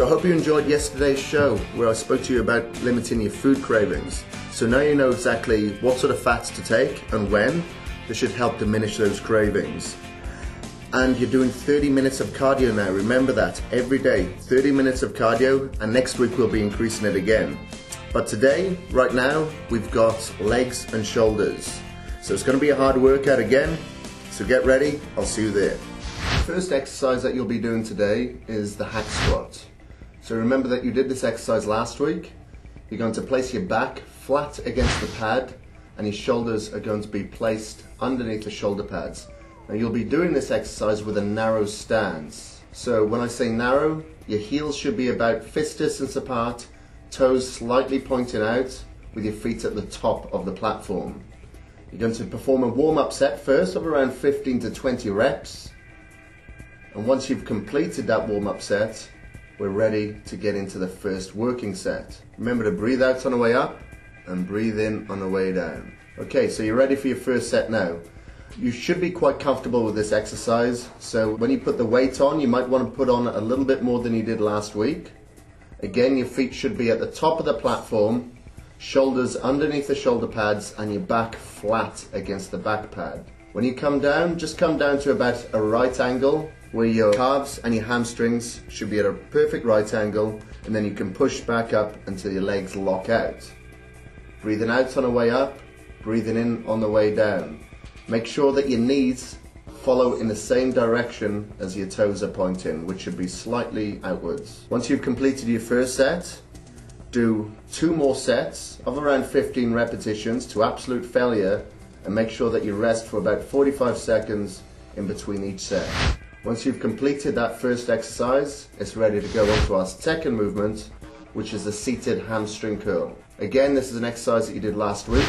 So I hope you enjoyed yesterday's show where I spoke to you about limiting your food cravings. So now you know exactly what sort of fats to take and when. This should help diminish those cravings. And you're doing 30 minutes of cardio now. Remember that every day, 30 minutes of cardio, and next week we'll be increasing it again. But today, right now, we've got legs and shoulders. So it's going to be a hard workout again. So get ready, I'll see you there. The first exercise that you'll be doing today is the hack squat. So remember that you did this exercise last week. You're going to place your back flat against the pad and your shoulders are going to be placed underneath the shoulder pads. Now you'll be doing this exercise with a narrow stance. So when I say narrow, your heels should be about fist distance apart, toes slightly pointing out with your feet at the top of the platform. You're going to perform a warm-up set first of around 15 to 20 reps. And once you've completed that warm-up set, we're ready to get into the first working set. Remember to breathe out on the way up and breathe in on the way down. Okay, so you're ready for your first set now. You should be quite comfortable with this exercise, so when you put the weight on, you might want to put on a little bit more than you did last week. Again, your feet should be at the top of the platform, shoulders underneath the shoulder pads and your back flat against the back pad. When you come down, just come down to about a right angle where your calves and your hamstrings should be at a perfect right angle, and then you can push back up until your legs lock out. Breathing out on the way up, breathing in on the way down. Make sure that your knees follow in the same direction as your toes are pointing, which should be slightly outwards. Once you've completed your first set, do 2 more sets of around 15 repetitions to absolute failure, and make sure that you rest for about 45 seconds in between each set. Once you've completed that first exercise, it's ready to go on to our second movement, which is the seated hamstring curl. Again, this is an exercise that you did last week.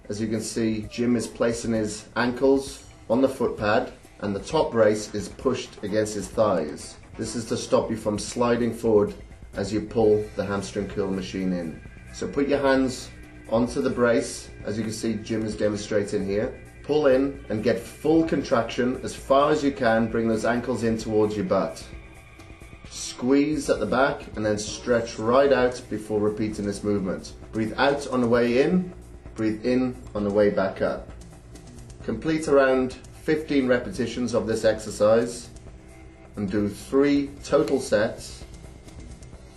As you can see, Jim is placing his ankles on the foot pad and the top brace is pushed against his thighs. This is to stop you from sliding forward as you pull the hamstring curl machine in. So put your hands onto the brace, as you can see Jim is demonstrating here. Pull in and get full contraction as far as you can. Bring those ankles in towards your butt. Squeeze at the back and then stretch right out before repeating this movement. Breathe out on the way in, breathe in on the way back up. Complete around 15 repetitions of this exercise and do 3 total sets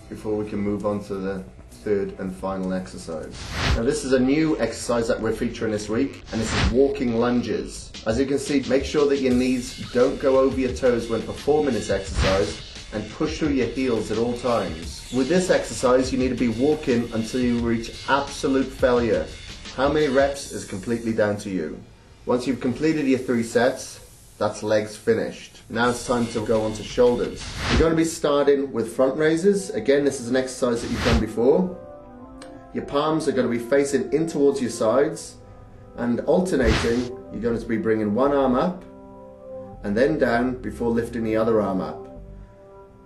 before we can move on to the third and final exercise. Now this is a new exercise that we're featuring this week, and this is walking lunges. As you can see, make sure that your knees don't go over your toes when performing this exercise and push through your heels at all times. With this exercise you need to be walking until you reach absolute failure. How many reps is completely down to you. Once you've completed your 3 sets, that's legs finished. Now it's time to go on to shoulders. You're going to be starting with front raises. Again, this is an exercise that you've done before. Your palms are going to be facing in towards your sides, and alternating, you're going to be bringing one arm up and then down before lifting the other arm up.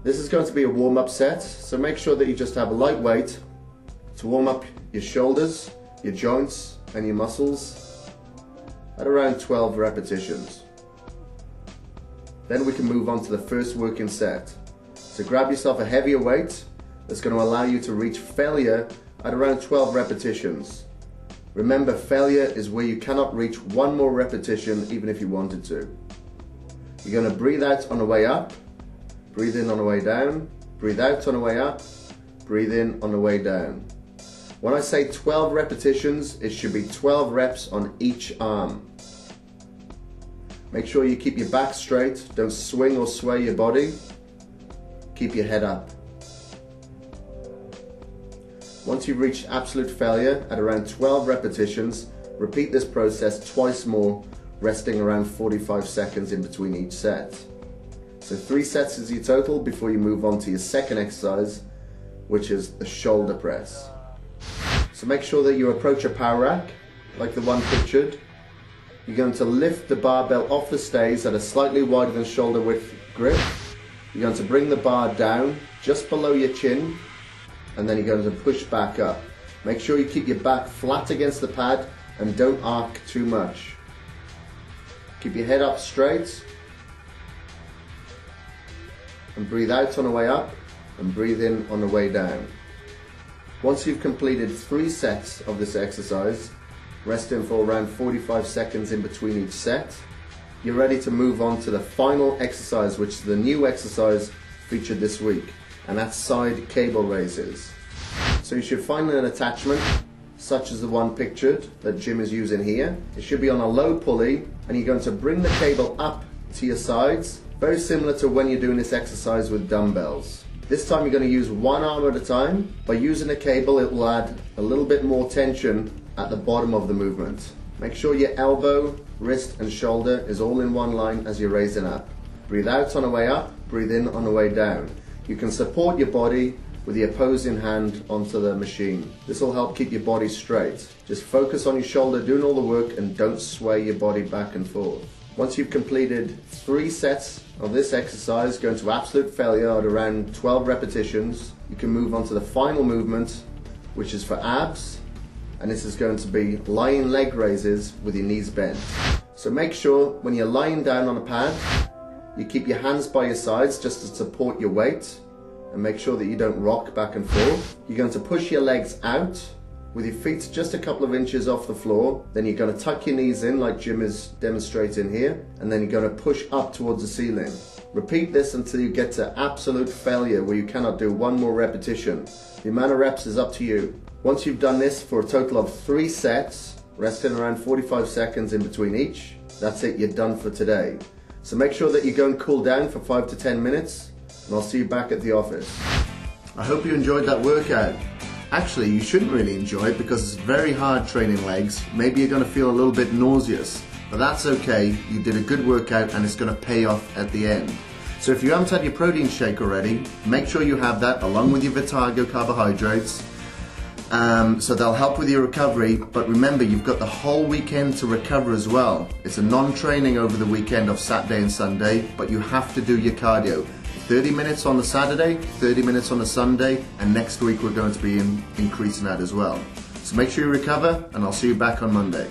This is going to be a warm-up set, so make sure that you just have a light weight to warm up your shoulders, your joints and your muscles at around 12 repetitions. Then we can move on to the first working set. So grab yourself a heavier weight that's going to allow you to reach failure at around 12 repetitions. Remember, failure is where you cannot reach one more repetition even if you wanted to. You're going to breathe out on the way up, breathe in on the way down, breathe out on the way up, breathe in on the way down. When I say 12 repetitions, it should be 12 reps on each arm. Make sure you keep your back straight, don't swing or sway your body. Keep your head up. Once you've reached absolute failure at around 12 repetitions, repeat this process twice more, resting around 45 seconds in between each set. So 3 sets is your total before you move on to your second exercise, which is the shoulder press. So make sure that you approach a power rack, like the one pictured. You're going to lift the barbell off the stays at a slightly wider than shoulder width grip. You're going to bring the bar down just below your chin, and then you're going to push back up. Make sure you keep your back flat against the pad and don't arc too much. Keep your head up straight and breathe out on the way up and breathe in on the way down. Once you've completed 3 sets of this exercise, rest in for around 45 seconds in between each set, you're ready to move on to the final exercise, which is the new exercise featured this week, and that's side cable raises. So you should find an attachment such as the one pictured that Jim is using here. It should be on a low pulley, and you're going to bring the cable up to your sides, very similar to when you're doing this exercise with dumbbells. This time you're going to use one arm at a time. By using the cable, it will add a little bit more tension at the bottom of the movement. Make sure your elbow, wrist and shoulder is all in one line as you're raising up. Breathe out on the way up, breathe in on the way down. You can support your body with the opposing hand onto the machine. This will help keep your body straight. Just focus on your shoulder doing all the work and don't sway your body back and forth. Once you've completed 3 sets of this exercise, going to absolute failure at around 12 repetitions, you can move on to the final movement, which is for abs. And this is going to be lying leg raises with your knees bent. So make sure when you're lying down on a pad, you keep your hands by your sides just to support your weight, and make sure that you don't rock back and forth. You're going to push your legs out with your feet just a couple of inches off the floor. Then you're going to tuck your knees in like Jim is demonstrating here, and then you're going to push up towards the ceiling. Repeat this until you get to absolute failure where you cannot do one more repetition. The amount of reps is up to you. Once you've done this for a total of 3 sets, resting around 45 seconds in between each, that's it, you're done for today. So make sure that you go and cool down for 5 to 10 minutes, and I'll see you back at the office. I hope you enjoyed that workout. Actually, you shouldn't really enjoy it because it's very hard training legs. Maybe you're going to feel a little bit nauseous, but that's okay. You did a good workout and it's going to pay off at the end. So if you haven't had your protein shake already, make sure you have that along with your Vitargo carbohydrates. So they'll help with your recovery, but remember you've got the whole weekend to recover as well. It's a non-training over the weekend of Saturday and Sunday, but you have to do your cardio. 30 minutes on the Saturday, 30 minutes on the Sunday, and next week we're going to be increasing that as well. So make sure you recover, and I'll see you back on Monday.